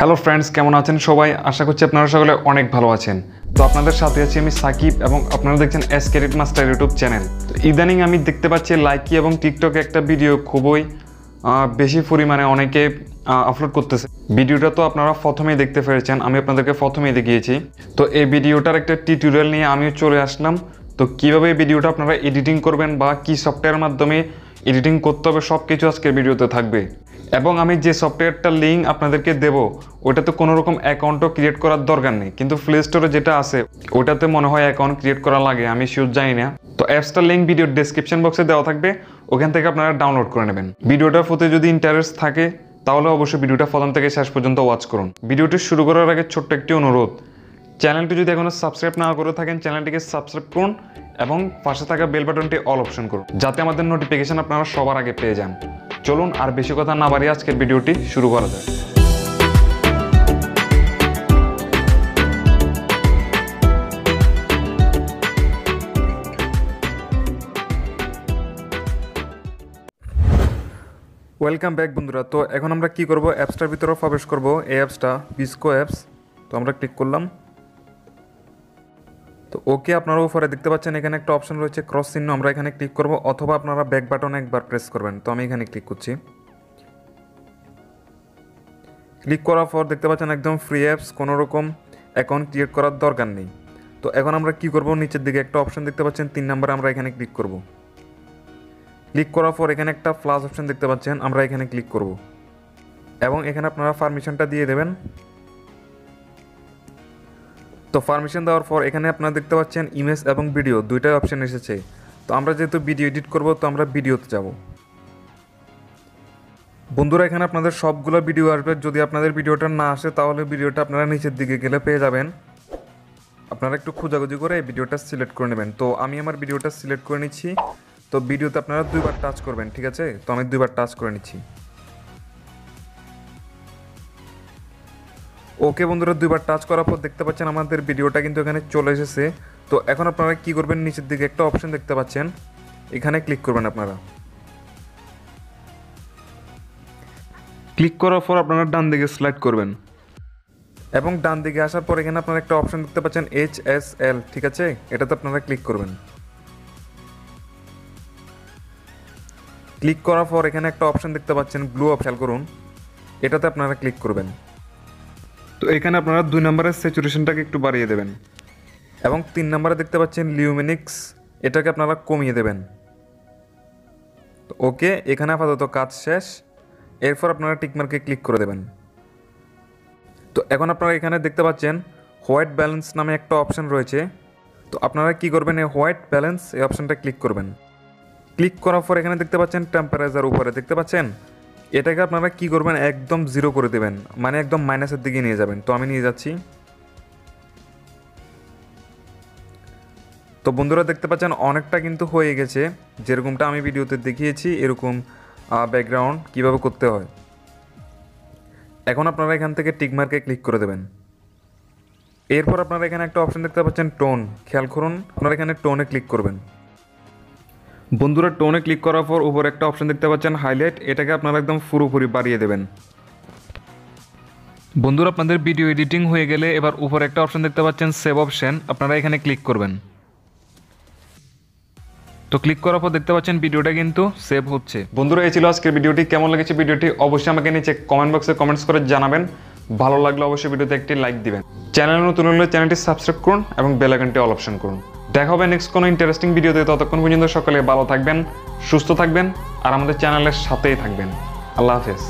Hello friends, কেমন আছেন সবাই? আশা করছি আপনারা সকলে অনেক ভালো আছেন। তো আপনাদের সাথে আছি আমি সাকিব এবং আপনারা দেখছেন এডেটিং মাস্টার ইউটিউব চ্যানেল। তো ইদানিং আমি দেখতে পাচ্ছি লাইকি এবং টিকটকে একটা ভিডিও খুবই বেশি পরিমাণে অনেকে আপলোড করতেছে। ভিডিওটা তো আপনারা প্রথমেই দেখতে পেরেছেন, আমি আপনাদেরকে প্রথমেই দেখিয়েছি। তো এই ভিডিওটার একটা টিউটোরিয়াল নিয়ে আমিও চলে আসলাম। তো কীভাবে এই ভিডিওটা আপনারা এডিটিং করবেন বা কী সফটওয়্যারের মাধ্যমে এডিটিং করতে হবে সব কিছু আজকের ভিডিওতে থাকবে। এবং আমি যে সফটওয়্যারটার লিঙ্ক আপনাদেরকে দেব ওটাতে কোনো রকম অ্যাকাউন্টও ক্রিয়েট করার দরকার নেই, কিন্তু প্লে স্টোরে যেটা আছে ওটাতে মনে হয় অ্যাকাউন্ট ক্রিয়েট করা লাগে, আমি শিওর জানি না। তো অ্যাপসটার লিঙ্ক ভিডিওর ডেসক্রিপশন বক্সে দেওয়া থাকবে, ওখান থেকে আপনারা ডাউনলোড করে নেবেন। ভিডিওটার প্রতি যদি ইন্টারেস্ট থাকে তাহলে অবশ্যই ভিডিওটা প্রথম থেকে শেষ পর্যন্ত ওয়াচ করুন। ভিডিওটি শুরু করার আগে ছোট্ট একটি অনুরোধ, চ্যানেলটি যদি এখনও সাবস্ক্রাইব না করে থাকেন চ্যানেলটিকে সাবস্ক্রাইব করুন এবং পাশে থাকা বেল বাটনটি অল অপশন করুন, যাতে আমাদের নোটিফিকেশন আপনারা সবার আগে পেয়ে যান। চলুন আর বেশি কথা না বাড়িয়ে আজকের ভিডিওটি শুরু করা যায়। ওয়েলকাম ব্যাক বন্ধুরা। তো এখন আমরা কি করব, অ্যাপসটার ভিতরে প্রবেশ করব। এই অ্যাপসটা ভিসকো অ্যাপস। তো আমরা ক্লিক করলাম। তো ওকে, আপনারা উপরে দেখতে পাচ্ছেন এখানে একটা অপশন রয়েছে ক্রস চিহ্ন, আমরা এখানে ক্লিক করব, অথবা আপনারা ব্যাক বাটনে একবার প্রেস করবেন। তো আমি এখানে ক্লিক করছি। ক্লিক করার পর দেখতে পাচ্ছেন একদম ফ্রি অ্যাপস, কোনো রকম অ্যাকাউন্ট ক্রিয়েট করার দরকার নেই। তো এখন আমরা কি করব, নিচের দিকে একটা অপশন দেখতে পাচ্ছেন 3 নম্বরে, আমরা এখানে ক্লিক করব। ক্লিক করার পর এখানে একটা প্লাস অপশন দেখতে পাচ্ছেন, আমরা এখানে ক্লিক করব এবং এখানে আপনারা পারমিশনটা দিয়ে দেবেন। তো পারমিশন দেওয়ার পর এখানে আপনারা দেখতে পাচ্ছেন ইমেজ এবং ভিডিও দুইটাই অপশন এসেছে। তো আমরা যেহেতু ভিডিও এডিট করব তো আমরা ভিডিওতে যাব। বন্ধুরা এখানে আপনাদের সবগুলো ভিডিও আসবে, যদি আপনাদের ভিডিওটা না আসে তাহলে ভিডিওটা আপনারা নিচের দিকে গেলে পেয়ে যাবেন। আপনারা একটু খোঁজাখুঁজি করে এই ভিডিওটা সিলেক্ট করে নেবেন। তো আমি আমার ভিডিওটা সিলেক্ট করে নিচ্ছি। তো ভিডিওতে আপনারা 2বার টাচ করবেন, ঠিক আছে? তো আমি 2বার টাচ করে নিচ্ছি। ওকে বন্ধুরা, 2বার টাচ করার পর দেখতে পাচ্ছেন আমাদের ভিডিওটা কিন্তু এখানে চলে এসেছে। তো এখন আপনারা কি করবেন, নিচের দিকে একটা অপশন দেখতে পাচ্ছেন, এখানে ক্লিক করবেন। আপনারা ক্লিক করার পর আপনারা ডান দিকে স্লাইড করবেন এবং ডান দিকে আসার পর এখানে আপনারা একটা অপশন দেখতে পাচ্ছেন HSL, ঠিক আছে? এটাতে আপনারা ক্লিক করবেন। ক্লিক করার পর এখানে একটা অপশন দেখতে পাচ্ছেন ব্লু অপশন, করুন, এটাতে আপনারা ক্লিক করবেন। তো এখানে আপনারা 2 নম্বরের স্যাচুরেশনটাকে একটু বাড়িয়ে দেবেন এবং 3 নম্বরে দেখতে পাচ্ছেন লিউমিনিক্স, এটাকে আপনারা কমিয়ে দেবেন। তো ওকে, এখানে আপাতত কাজ শেষ। এরপর আপনারা টিকমার্কে ক্লিক করে দেবেন। তো এখন আপনারা এখানে দেখতে পাচ্ছেন হোয়াইট ব্যালেন্স নামে একটা অপশন রয়েছে। তো আপনারা কি করবেন, এই হোয়াইট ব্যালেন্স এই অপশনটা ক্লিক করবেন। ক্লিক করার পর এখানে দেখতে পাচ্ছেন টেম্পারেচার উপরে দেখতে পাচ্ছেন, এটাকে আপনারা কি করবেন, একদম 0 করে দেবেন, মানে একদম মাইনাসের দিকে নিয়ে যাবেন। তো আমি নিয়ে যাচ্ছি। তো বন্ধুরা দেখতে পাচ্ছেন অনেকটা কিন্তু হয়ে গেছে, যেরকমটা আমি ভিডিওতে দেখিয়েছি এরকম ব্যাকগ্রাউন্ড কিভাবে করতে হয়। এখন আপনারা এখান থেকে টিকমার্কে ক্লিক করে দেবেন। এরপর আপনারা এখানে একটা অপশন দেখতে পাচ্ছেন টোন, খেয়াল করুন, আপনারা এখানে টোনে ক্লিক করবেন। বন্ধুরা টোনে ক্লিক করার পর উপরে একটা অপশন দেখতে পাচ্ছেন হাইলাইট, এটাকে আপনারা একদম পুরোপুরি বাড়িয়ে দেবেন। বন্ধুরা আপনাদের ভিডিও এডিটিং হয়ে গেলে এবার উপরে একটা অপশন দেখতে পাচ্ছেন সেভ অপশন, আপনারা এখানে ক্লিক করবেন। তো ক্লিক করার পর দেখতে পাচ্ছেন ভিডিওটা কিন্তু সেভ হচ্ছে। বন্ধুরা এই ছিল আজকের ভিডিওটি। কেমন লেগেছে ভিডিওটি অবশ্যই আমাকে নিচে কমেন্ট বক্সে কমেন্টস করে জানাবেন। ভালো লাগলে অবশ্যই ভিডিওতে একটি লাইক দিবেন। চ্যানেল নতুন হলে চ্যানেলটি সাবস্ক্রাইব করুন এবং বেল আইকনটি অল অপশন করুন। দেখা হবে নেক্সট কোনো ইন্টারেস্টিং ভিডিওতে। ততক্ষণ পর্যন্ত সকলে ভালো থাকবেন, সুস্থ থাকবেন আর আমাদের চ্যানেলের সাথেই থাকবেন। আল্লাহ হাফেজ।